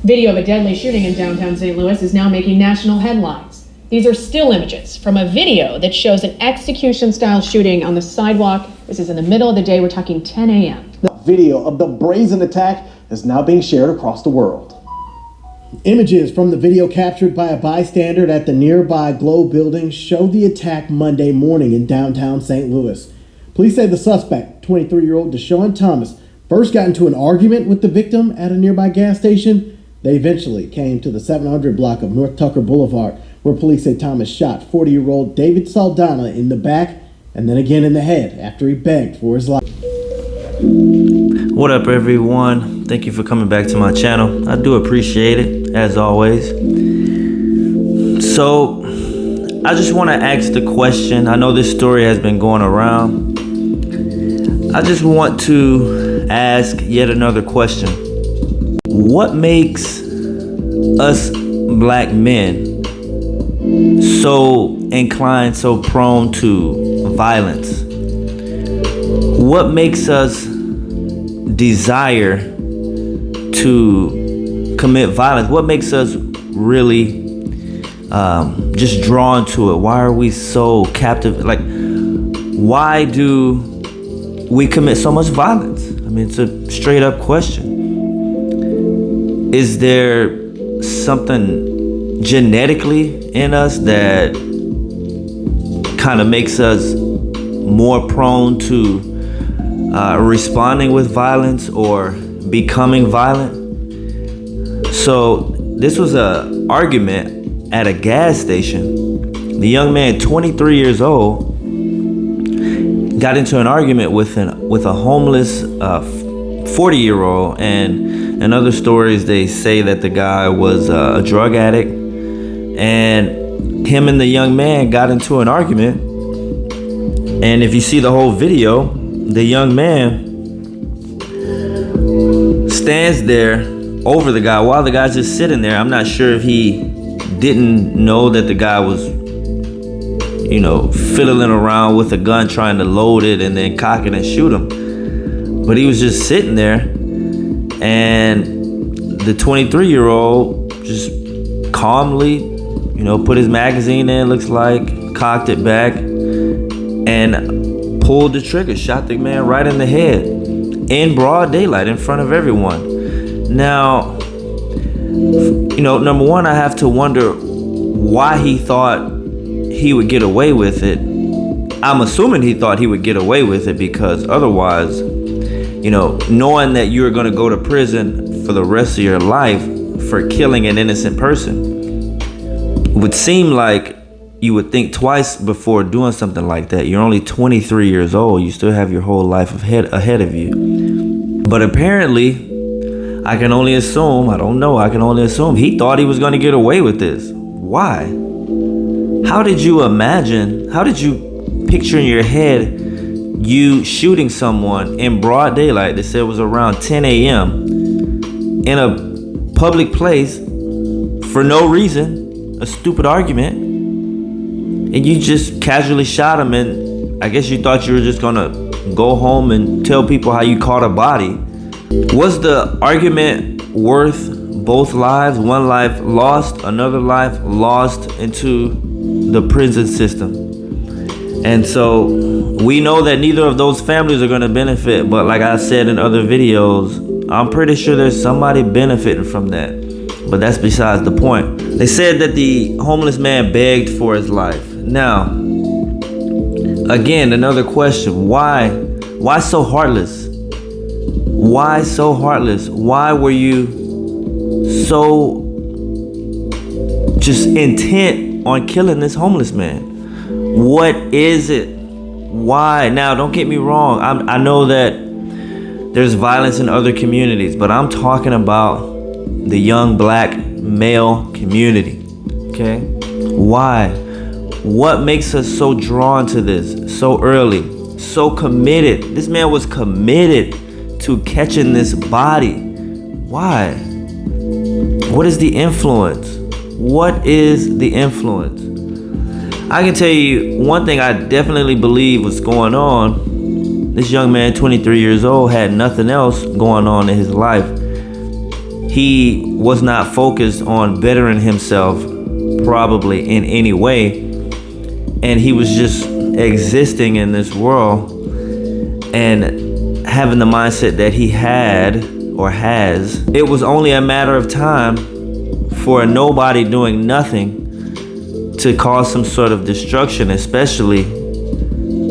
Video of a deadly shooting in downtown St. Louis is now making national headlines. These are still images from a video that shows an execution-style shooting on the sidewalk. This is in the middle of the day. We're talking 10 a.m. The video of the brazen attack is now being shared across the world. Images from the video captured by a bystander at the nearby Globe building show the attack Monday morning in downtown St. Louis. Police say the suspect, 23-year-old Deshaun Thomas, first got into an argument with the victim at a nearby gas station. They eventually came to the 700 block of North Tucker Boulevard, where police say Thomas shot 40-year-old David Saldana in the back and then again in the head after he begged for his life. What up, everyone? Thank you for coming back to my channel. I do appreciate it, as always. So, I just want to ask the question. I know this story has been going around. I just want to ask yet another question. What makes us black men so inclined, so prone to violence? What makes us desire to commit violence? What makes us really just drawn to it? Why are we so captive? Like, why do we commit so much violence? I mean, it's a straight up question. Is there something genetically in us that kind of makes us more prone to responding with violence or becoming violent? So this was a argument at a gas station. The young man, 23 years old, got into an argument with a homeless 40-year-old, and in other stories they say that the guy was a drug addict, and him and the young man got into an argument. And if you see the whole video, the young man stands there over the guy while the guy's just sitting there. I'm not sure if he didn't know that the guy was, fiddling around with a gun, trying to load it and then cock it and shoot him. But he was just sitting there, and the 23-year-old just calmly, put his magazine in, looks like, cocked it back, and pulled the trigger, shot the man right in the head in broad daylight in front of everyone. Now, number one, I have to wonder why he thought he would get away with it. I'm assuming he thought he would get away with it because otherwise, knowing that you're going to go to prison for the rest of your life for killing an innocent person would seem like you would think twice before doing something like that. You're only 23 years old. You still have your whole life ahead of you. But apparently, I can only assume he thought he was going to get away with this. Why? How did you picture in your head you shooting someone in broad daylight? They said it was around 10 a.m. in a public place for no reason, a stupid argument, and you just casually shot him, and I guess you thought you were just gonna go home and tell people how you caught a body. Was the argument worth both lives? One life lost, another life lost into the prison system. And so we know that neither of those families are going to benefit, but like I said in other videos, I'm pretty sure there's somebody benefiting from that. But that's besides the point. They said that the homeless man begged for his life. Now, again, another question. Why so heartless? Why so heartless? Why were you so just intent on killing this homeless man? What is it? Why? Now, don't get me wrong. I know that there's violence in other communities, but I'm talking about the young black male community, okay? Why? What makes us so drawn to this so early, so committed? This man was committed to catching this body. Why? What is the influence? What is the influence? I can tell you one thing I definitely believe was going on. This young man, 23 years old, had nothing else going on in his life. he was not focused on bettering himself probably in any way, and he was just existing in this world and having the mindset that he had or has. It was only a matter of time for a nobody doing nothing to cause some sort of destruction, especially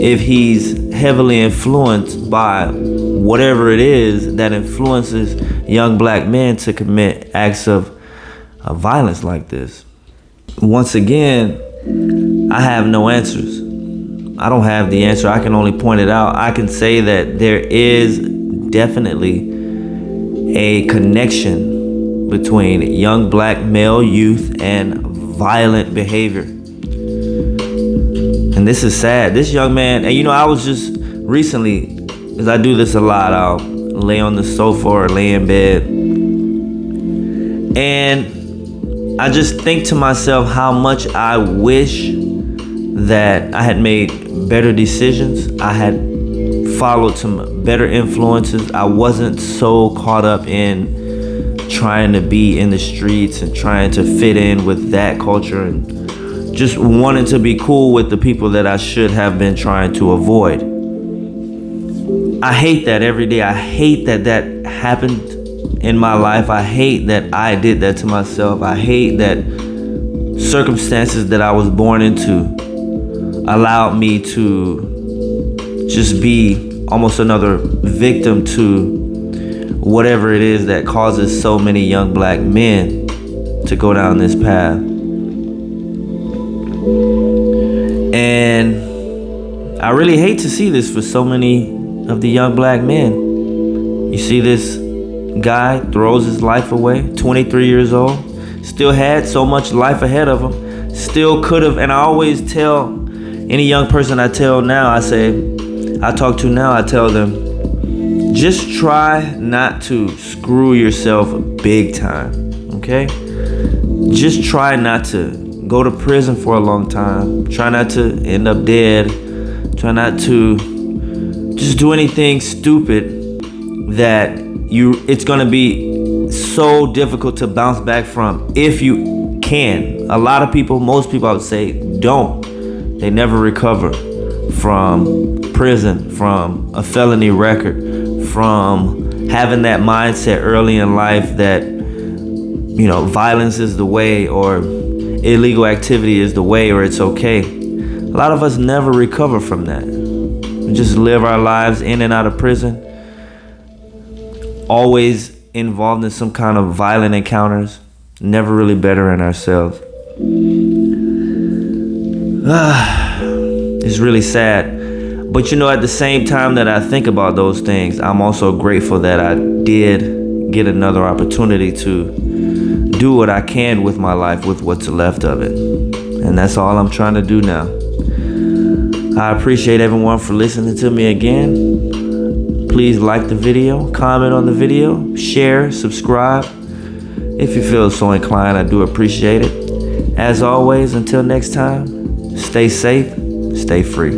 if he's heavily influenced by whatever it is that influences young black men to commit acts of violence like this. Once again, I have no answers. I don't have the answer. I can only point it out. I can say that there is definitely a connection between young black male youth and violent behavior. And this is sad. This young man, and I was just recently, because I do this a lot, I'll lay on the sofa or lay in bed, and I just think to myself how much I wish that I had made better decisions. I had followed some better influences. I wasn't so caught up in trying to be in the streets and trying to fit in with that culture and just wanting to be cool with the people that I should have been trying to avoid. I hate that every day. I hate that that happened in my life. I hate that I did that to myself. I hate that circumstances that I was born into allowed me to just be almost another victim to whatever it is that causes so many young black men to go down this path. And I really hate to see this for so many of the young black men. You see this guy throws his life away, 23 years old, still had so much life ahead of him, still could have. And I always tell any young person I tell now, I talk to now, I tell them, just try not to screw yourself big time, okay? Just try not to go to prison for a long time. Try not to end up dead. Try not to just do anything stupid that it's gonna be so difficult to bounce back from if you can. A lot of people, most people I would say, don't. They never recover from prison, from a felony record, from having that mindset early in life that, violence is the way or illegal activity is the way or it's okay. A lot of us never recover from that. We just live our lives in and out of prison, always involved in some kind of violent encounters, never really bettering ourselves. It's really sad. But at the same time that I think about those things, I'm also grateful that I did get another opportunity to do what I can with my life, with what's left of it. And that's all I'm trying to do now. I appreciate everyone for listening to me again. Please like the video, comment on the video, share, subscribe. If you feel so inclined, I do appreciate it. As always, until next time, stay safe, stay free.